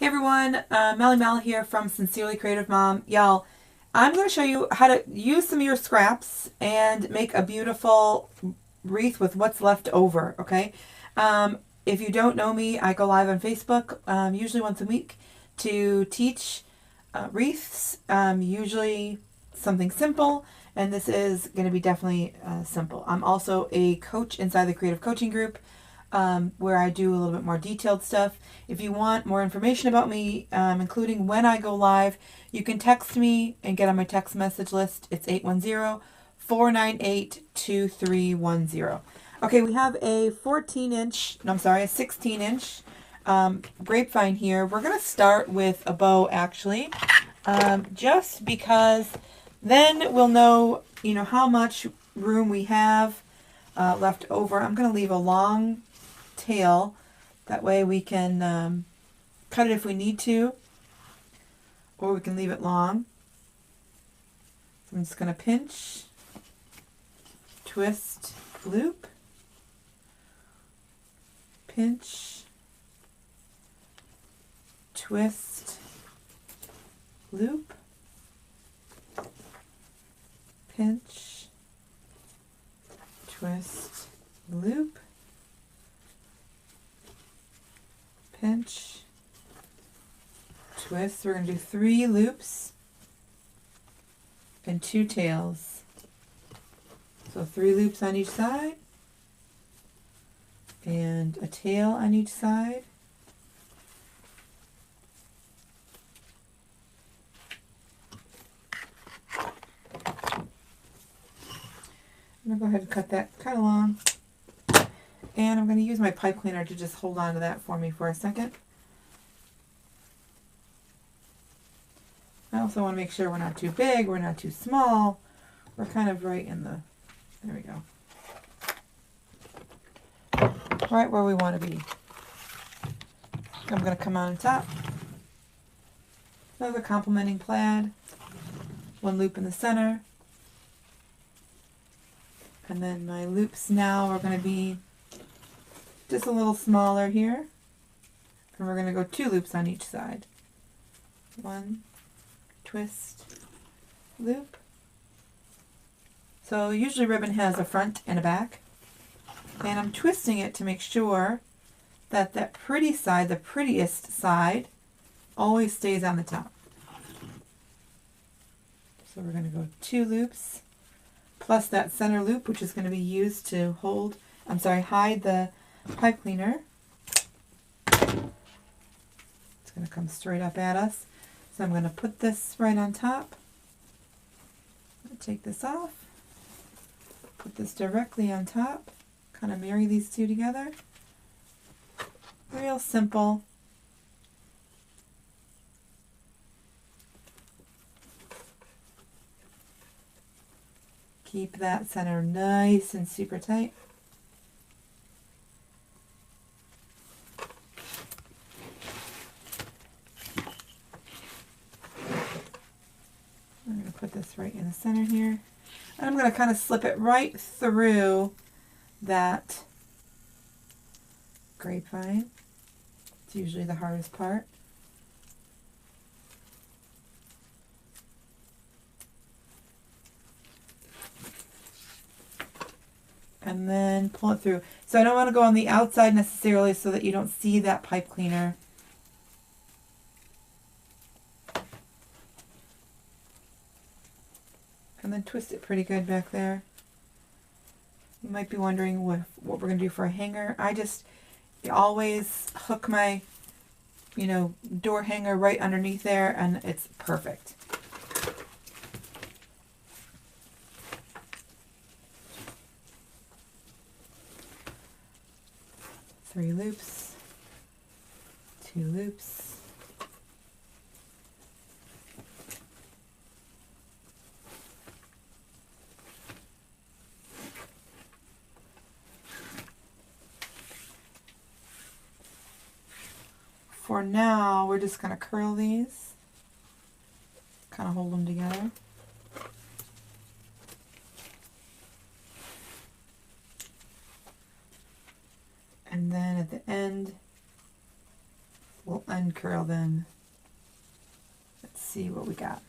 Hey everyone, Melly Mel here from Sincerely Creative Mom. Y'all, I'm going to show you how to use some of your scraps and make a beautiful wreath with what's left over, okay? If you don't know me, I go live on Facebook usually once a week to teach wreaths, usually something simple, and this is going to be definitely simple. I'm also a coach inside the Creative Coaching Group, where I do a little bit more detailed stuff. If you want more information about me, including when I go live, you can text me and get on my text message list. It's 810-498-2310. Okay, we have a 16-inch grapevine here. We're going to start with a bow, actually, just because then we'll know, how much room we have left over. I'm going to leave a long tail. That way we can cut it if we need to, or we can leave it long. So I'm just going to pinch, twist, loop, pinch, twist, loop, pinch, twist, loop, pinch, twist. We're going to do 3 loops and 2 tails. So 3 loops on each side and a tail on each side. I'm going to go ahead and cut that kind of long. And I'm going to use my pipe cleaner to just hold on to that for me for a second. I also want to make sure we're not too big, we're not too small. We're kind of right in the, there we go. Right where we want to be. I'm going to come on top. Another complementing plaid. 1 loop in the center. And then my loops now are going to be just a little smaller here. And we're going to go 2 loops on each side. 1, twist, loop. So usually ribbon has a front and a back. And I'm twisting it to make sure that that pretty side, the prettiest side, always stays on the top. So we're going to go 2 loops plus that center loop, which is going to be used to hide the pipe cleaner. It's going to come straight up at us. So I'm going to put this right on top. Take this off. Put this directly on top. Kind of marry these two together. Real simple. Keep that center nice and super tight. I'm going to put this right in the center here. And I'm going to kind of slip it right through that grapevine. It's usually the hardest part. And then pull it through. So I don't want to go on the outside necessarily so that you don't see that pipe cleaner. And then twist it pretty good back there. You might be wondering what we're going to do for a hanger. I always hook my, door hanger right underneath there, and it's perfect. Three loops, 2 loops. For now, we're just going to curl these, kind of hold them together. And then at the end, we'll uncurl them. Let's see what we got.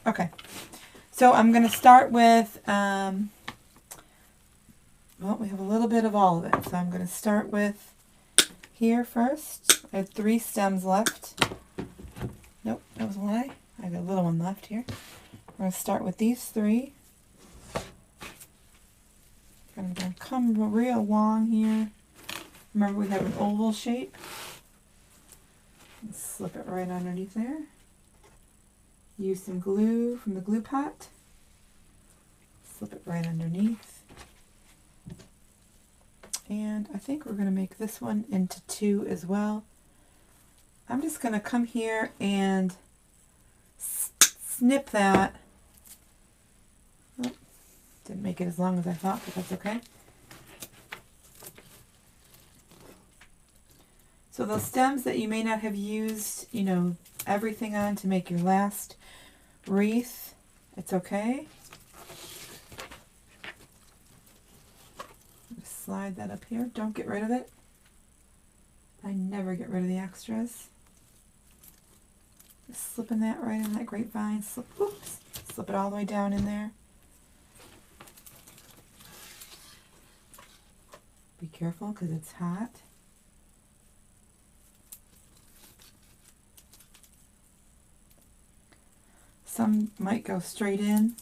Okay, so I'm going to start with, well, we have a little bit of all of it. So I'm going to start with here first. I have 3 stems left. Nope, that was a lie. I have a little one left here. We're going to start with these 3. I'm going to come real long here. Remember, we have an oval shape. And slip it right underneath there. Use some glue from the glue pot. Slip it right underneath. And I think we're going to make this one into 2 as well. I'm just going to come here and snip that. Oh, didn't make it as long as I thought, but that's okay. So those stems that you may not have used, you know, everything on to make your last wreath, it's okay. Just slide that up here. Don't get rid of it. I never get rid of the extras. Just slipping that right in that grapevine. Slip it all the way down in there. Be careful because it's hot. Some might go straight in.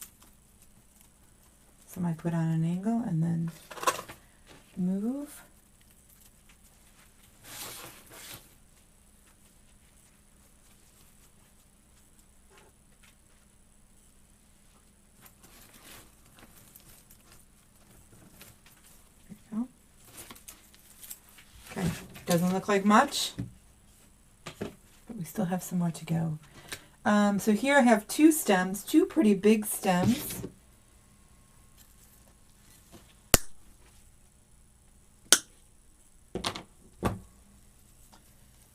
Some I put on an angle and then move. There you go. Okay, doesn't look like much, but we still have some more to go. So here I have 2 stems, 2 pretty big stems.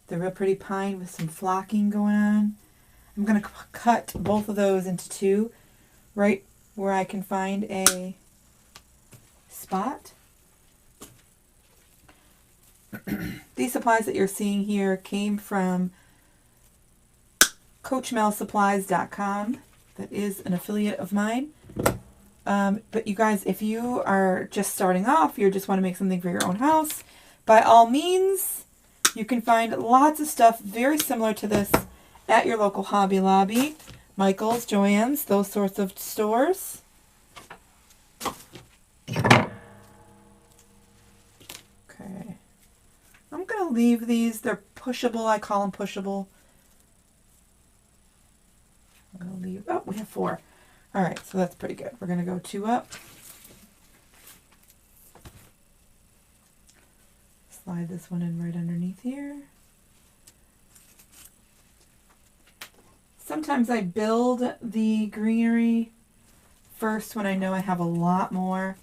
They're real pretty pine with some flocking going on. I'm going to cut both of those into 2, right where I can find a spot. These supplies that you're seeing here came from CoachMelSupplies.com. That is an affiliate of mine. But you guys, if you are just starting off, you just want to make something for your own house, by all means, you can find lots of stuff very similar to this at your local Hobby Lobby, Michael's, Joann's, those sorts of stores. Okay. I'm going to leave these. They're pushable. I call them pushable. I'm going to leave. Oh, we have 4. All right, so that's pretty good. We're going to go 2 up. Slide this one in right underneath here. Sometimes I build the greenery first when I know I have a lot more,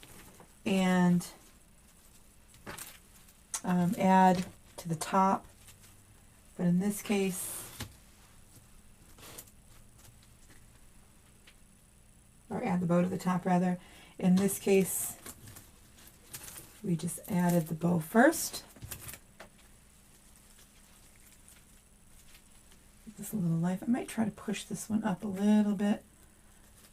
and add to the top. But in this case, or add the bow to the top rather. In this case, we just added the bow first. Give this a little life. I might try to push this one up a little bit.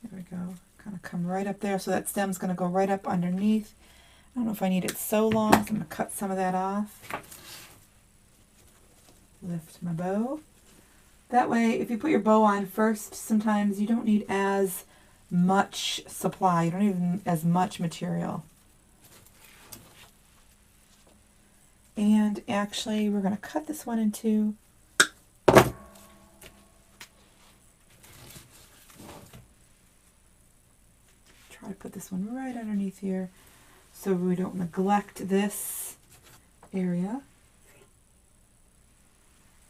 There we go. Kind of come right up there. So that stem's going to go right up underneath. I don't know if I need it so long, so I'm going to cut some of that off. Lift my bow. That way, if you put your bow on first, sometimes you don't need as much supply. You don't need as much material. And actually, we're going to cut this one in 2. Try to put this one right underneath here so we don't neglect this area.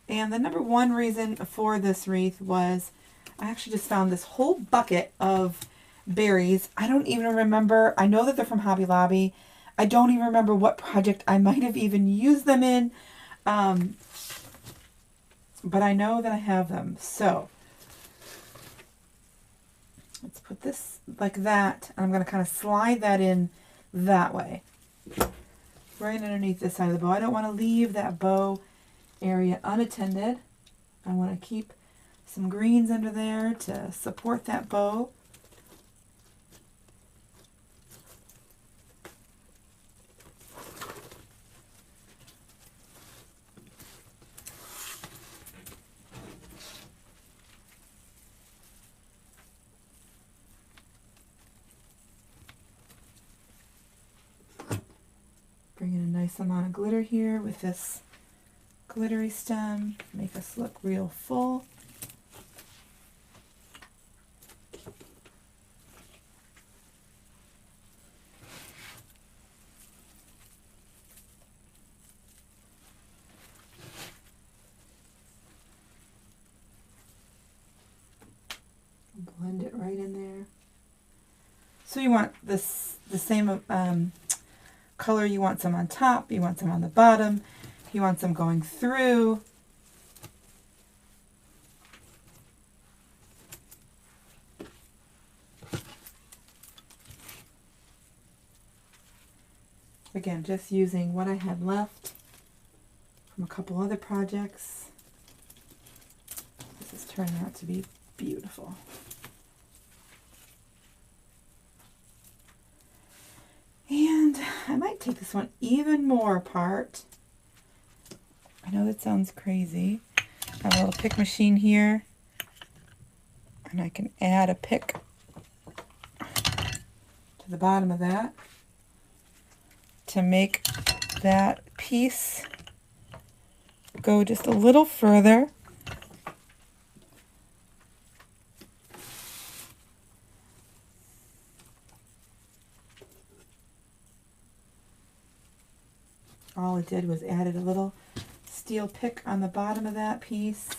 And the number 1 reason for this wreath was I actually just found this whole bucket of berries. I don't even remember. I know that they're from Hobby Lobby. I don't even remember what project I might have even used them in. But I know that I have them. So let's put this like that. And I'm going to kind of slide that in that way. Right underneath this side of the bow. I don't want to leave that bow area unattended. I want to keep some greens under there to support that bow. Bring in a nice amount of glitter here with this glittery stem. Make us look real full. Blend it right in there. So you want this the same color. You want some on top, you want some on the bottom, you want some going through. Again, just using what I had left from a couple other projects. This is turning out to be beautiful. And I might take this one even more apart. I know that sounds crazy. I have a little pick machine here, and I can add a pick to the bottom of that to make that piece go just a little further. All it did was added a little steel pick on the bottom of that piece,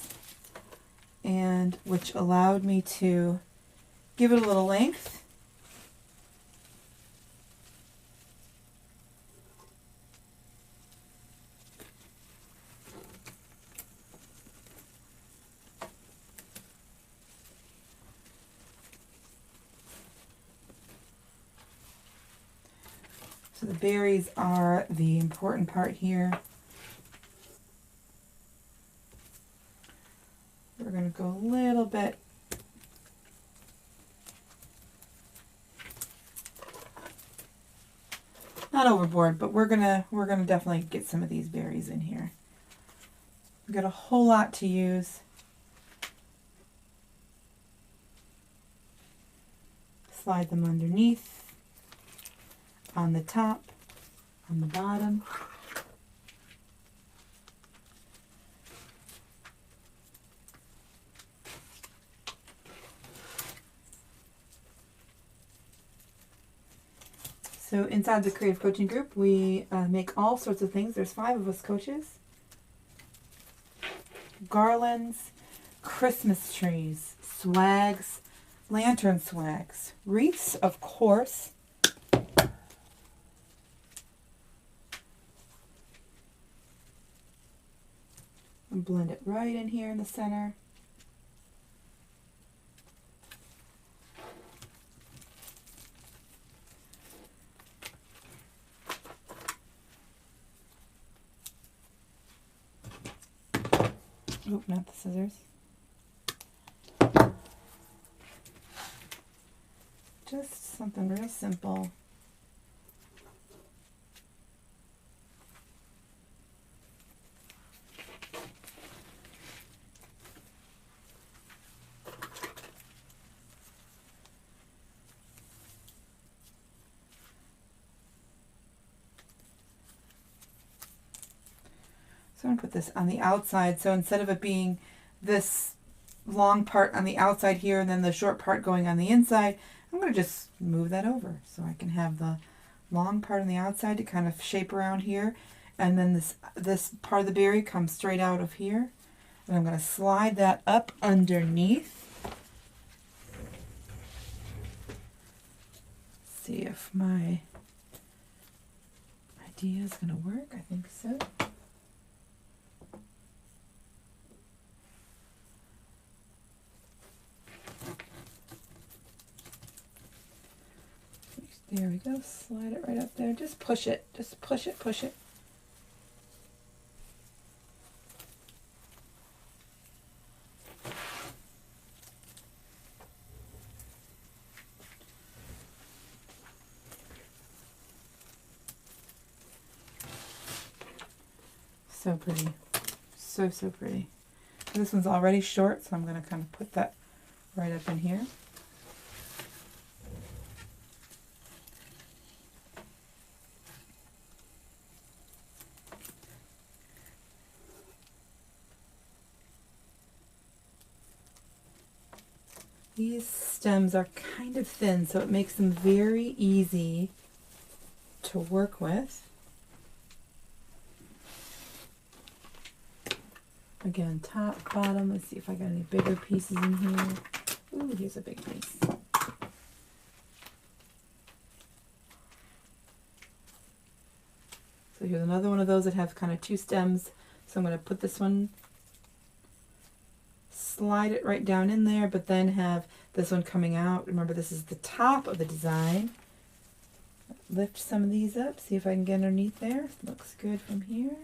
and which allowed me to give it a little length. So the berries are the important part here. We're going to go a little bit not overboard, but we're gonna definitely get some of these berries in here. We've got a whole lot to use. Slide them underneath, on the top, on the bottom. So inside the Creative Coaching Group, we make all sorts of things. There's 5 of us coaches. Garlands, Christmas trees, swags, lantern swags, wreaths, of course. And blend it right in here in the center. Oh, not the scissors. Just something real simple. So I'm going to put this on the outside. So instead of it being this long part on the outside here and then the short part going on the inside, I'm going to just move that over so I can have the long part on the outside to kind of shape around here. And then this part of the berry comes straight out of here. And I'm going to slide that up underneath. See if my idea is going to work. I think so. There we go. Slide it right up there. Just push it. Just push it, push it. So pretty. So, so pretty. This one's already short, so I'm going to kind of put that right up in here. These stems are kind of thin, so it makes them very easy to work with. Again, top, bottom. Let's see if I got any bigger pieces in here. Ooh, here's a big piece. So here's another one of those that have kind of two stems. So I'm going to put this one, slide it right down in there, but then have this one coming out. Remember, this is the top of the design. Lift some of these up, see if I can get underneath there. Looks good from here.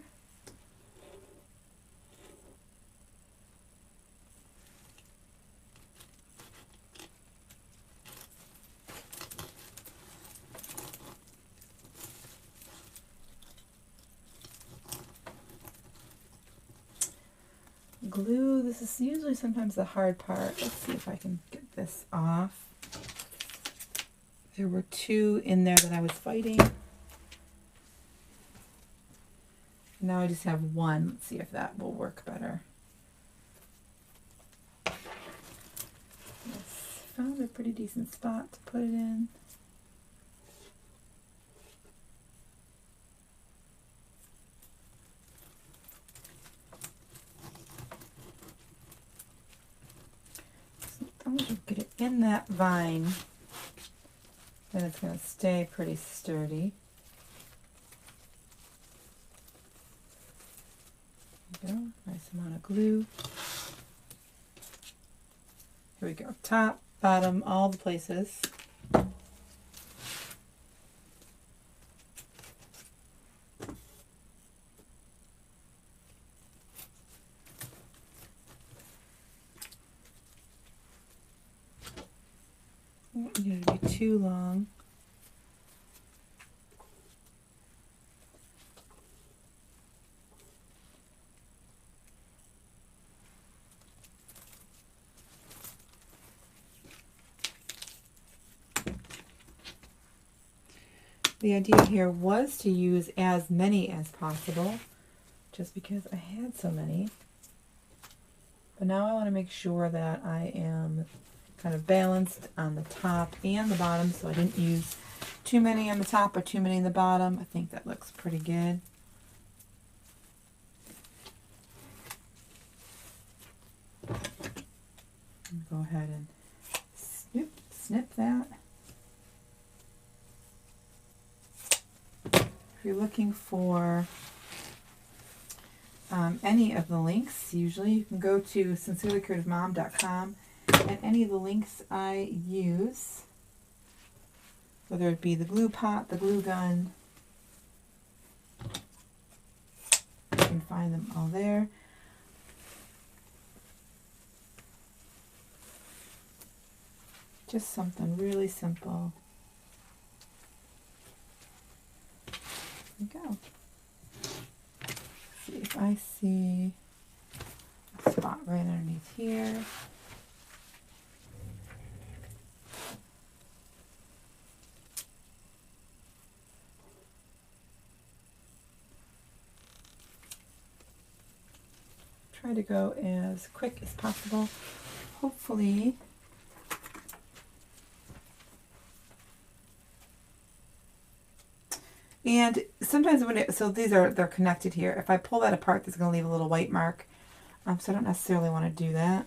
Glue, this is usually sometimes the hard part. Let's see if I can get this off. There were two in there that I was fighting. Now I just have one. Let's see if that will work better. Yes, found a pretty decent spot to put it in. I'm going to get it in that vine, then it's going to stay pretty sturdy. There we go, nice amount of glue. Here we go, top, bottom, all the places. Don't need it to be too long. The idea here was to use as many as possible, just because I had so many. But now I want to make sure that I am kind of balanced on the top and the bottom, so I didn't use too many on the top or too many on the bottom. I think that looks pretty good. Go ahead and snip that. If you're looking for any of the links, usually you can go to sincerelycreativemom.com, and any of the links I use, whether it be the glue pot, the glue gun, you can find them all there. Just something really simple. There we go. See if I see a spot right underneath here. Try to go as quick as possible. Hopefully and sometimes when so they're connected here. If I pull that apart, that's going to leave a little white mark. So I don't necessarily want to do that.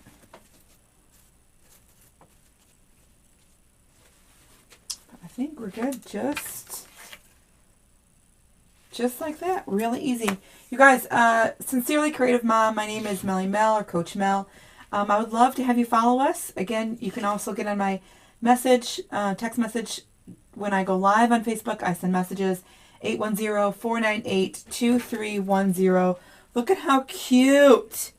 But I think we're good. Just like that. Really easy. You guys, Sincerely Creative Mom, my name is Melly Mel or Coach Mel. I would love to have you follow us. Again, you can also get on my message, text message. When I go live on Facebook, I send messages. 810-498-2310. Look at how cute.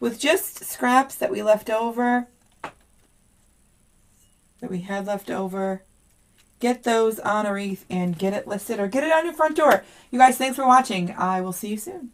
With just scraps that we left over, get those on a wreath and get it listed or get it on your front door. You guys, thanks for watching. I will see you soon.